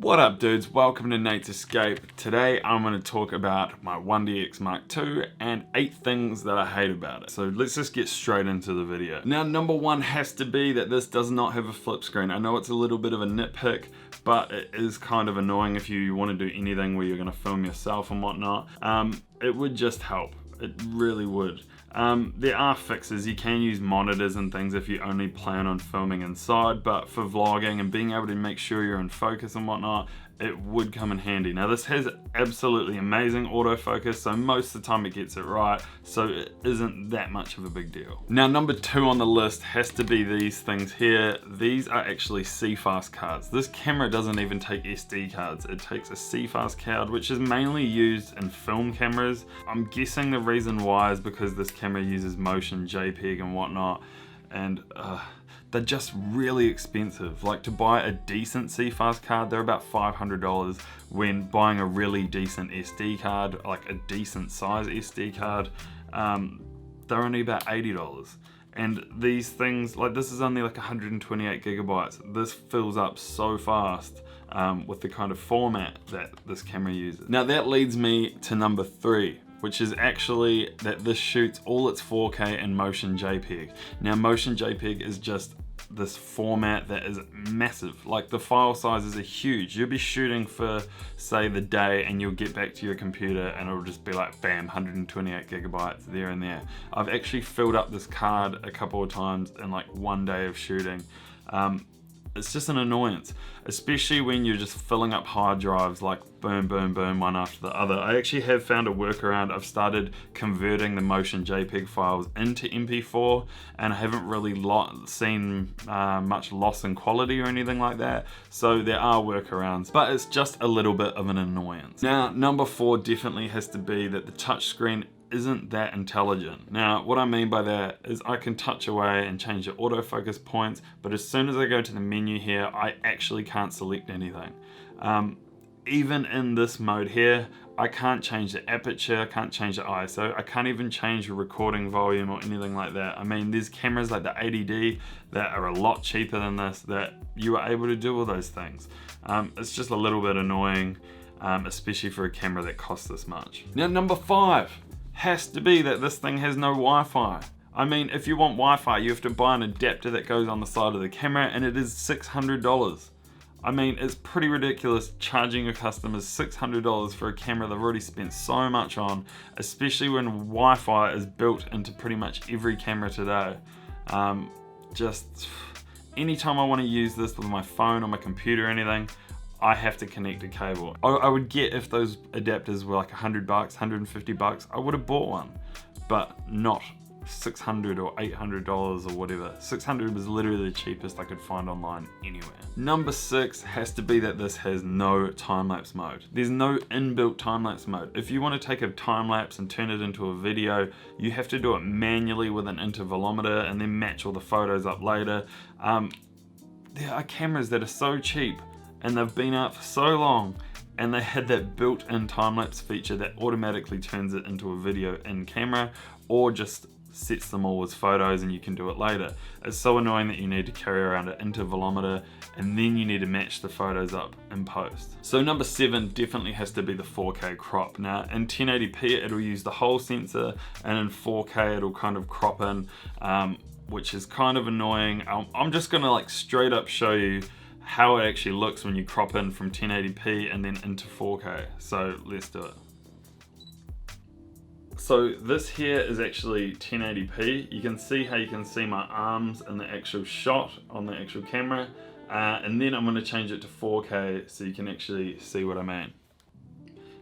What up dudes, welcome to Nate's Escape. Today I'm going to talk about my 1DX Mark II and 8 things that I hate about it. So let's just get straight into the video. Now number one has to be that this does not have a flip screen. I know it's a little bit of a nitpick, but it is kind of annoying if you want to do anything where you're going to film yourself and whatnot. It would just help, it really would. There are fixes. You can use monitors and things if you only plan on filming inside, but for vlogging and being able to make sure you're in focus and whatnot, it would come in handy. Now this has absolutely amazing autofocus, so most of the time it gets it right, so it isn't that much of a big deal. Now number 2 on the list has to be these things here. These are actually CFast cards. This camera doesn't even take SD cards. It takes a CFast card, which is mainly used in film cameras. I'm guessing the reason why is because this camera uses motion JPEG and whatnot, and they're just really expensive. Like, to buy a decent CFast card, they're about $500, when buying a really decent SD card, like a decent size SD card, they're only about $80. And these things, like this is only like 128 gigabytes. This fills up so fast with the kind of format that this camera uses. Now that leads me to number 3, which is actually that this shoots all its 4K in motion JPEG. Now motion JPEG is just this format that is massive. Like, the file sizes are huge. You'll be shooting for say the day and you'll get back to your computer and it'll just be like bam, 128 gigabytes there and there. I've actually filled up this card a couple of times in like one day of shooting. It's just an annoyance, especially when you're just filling up hard drives like boom, boom, boom, one after the other. I actually have found a workaround. I've started converting the motion JPEG files into MP4, and I haven't really seen much loss in quality or anything like that. So there are workarounds, but it's just a little bit of an annoyance. Now, number 4 definitely has to be that the touchscreen isn't that intelligent. Now what I mean by that is I can touch away and change the autofocus points, but as soon as I go to the menu here, I actually can't select anything. Even in this mode here, I can't change the aperture, I can't change the ISO, I can't even change the recording volume or anything like that. I mean, there's cameras like the 80D that are a lot cheaper than this that you are able to do all those things. It's just a little bit annoying, especially for a camera that costs this much. Now number 5 has to be that this thing has no Wi-Fi. I mean, if you want Wi-Fi, you have to buy an adapter that goes on the side of the camera, and it is $600. I mean, it's pretty ridiculous charging your customers $600 for a camera they've already spent so much on, especially when Wi-Fi is built into pretty much every camera today. Just anytime I want to use this with my phone or my computer or anything, I have to connect a cable. I would get, if those adapters were like $100, $150, I would have bought one, but not $600 or $800 or whatever. $600 was literally the cheapest I could find online anywhere. Number 6 has to be that this has no time-lapse mode. There's no inbuilt time-lapse mode. If you want to take a time-lapse and turn it into a video, you have to do it manually with an intervalometer and then match all the photos up later. There are cameras that are so cheap and they've been out for so long, and they had that built-in time-lapse feature that automatically turns it into a video in camera, or just sets them all as photos and you can do it later. It's so annoying that you need to carry around an intervalometer and then you need to match the photos up in post. So number 7 definitely has to be the 4K crop. Now in 1080p it'll use the whole sensor, and in 4K it'll kind of crop in, which is kind of annoying. I'm just gonna like straight up show you how it actually looks when you crop in from 1080p and then into 4K. So let's do it. So this here is actually 1080p. You can see how you can see my arms in the actual shot on the actual camera. And then I'm going to change it to 4K so you can actually see what I mean.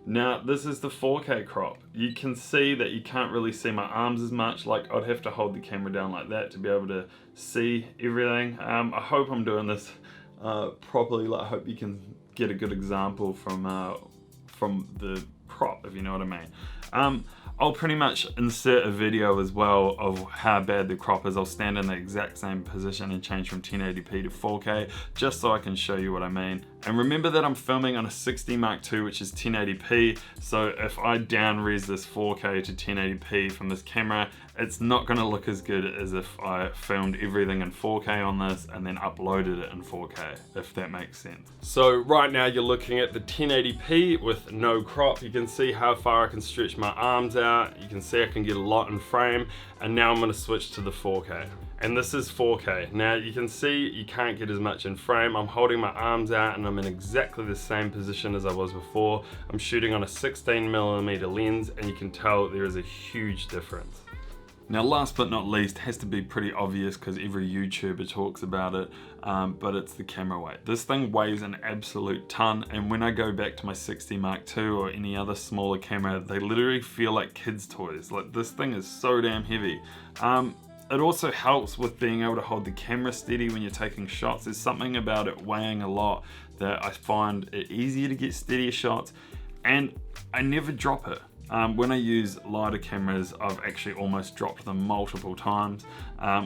Now this is the 4K crop. You can see that you can't really see my arms as much. Like, I'd have to hold the camera down like that to be able to see everything. I hope I'm doing this properly. Like, I hope you can get a good example from the crop, if you know what I mean. I'll pretty much insert a video as well of how bad the crop is. I'll stand in the exact same position and change from 1080p to 4K just so I can show you what I mean. And remember that I'm filming on a 60 Mark II, which is 1080p, so if I down-res this 4K to 1080p from this camera, it's not gonna look as good as if I filmed everything in 4K on this and then uploaded it in 4K, if that makes sense. So right now you're looking at the 1080p with no crop. You can see how far I can stretch my arms out. You can see I can get a lot in frame, and now I'm gonna switch to the 4K. And this is 4K. Now you can see you can't get as much in frame. I'm holding my arms out and I'm in exactly the same position as I was before. I'm shooting on a 16mm lens, and you can tell there is a huge difference. Now last but not least, has to be pretty obvious because every YouTuber talks about it, but it's the camera weight. This thing weighs an absolute ton, and when I go back to my 60 Mark II or any other smaller camera, they literally feel like kids' toys. Like, this thing is so damn heavy. It also helps with being able to hold the camera steady when you're taking shots. There's something about it weighing a lot that I find it easier to get steadier shots, and I never drop it. When I use lighter cameras, I've actually almost dropped them multiple times.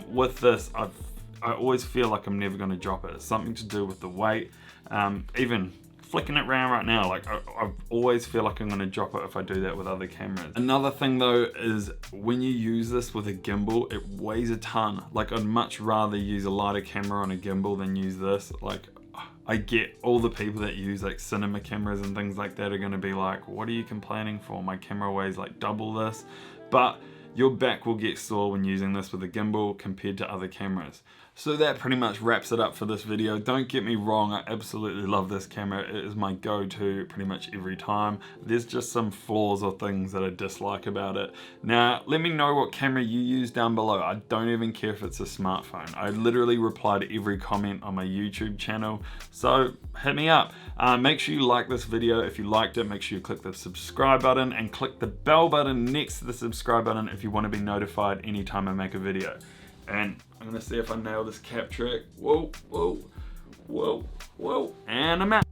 With this, I always feel like I'm never going to drop it. It's something to do with the weight. Even flicking it around right now, like I always feel like I'm going to drop it if I do that with other cameras. Another thing though is when you use this with a gimbal, it weighs a ton. Like, I'd much rather use a lighter camera on a gimbal than use this. Like, I get all the people that use like cinema cameras and things like that are going to be like, what are you complaining for? My camera weighs like double this. But your back will get sore when using this with a gimbal compared to other cameras. So that pretty much wraps it up for this video. Don't get me wrong, I absolutely love this camera. It is my go-to pretty much every time. There's just some flaws or things that I dislike about it. Now, let me know what camera you use down below. I don't even care if it's a smartphone. I literally reply to every comment on my YouTube channel, so hit me up. Make sure you like this video. If you liked it, make sure you click the subscribe button and click the bell button next to the subscribe button if you want to be notified anytime I make a video. And I'm gonna see if I nail this cap trick. Whoa, whoa, whoa, whoa, and I'm out.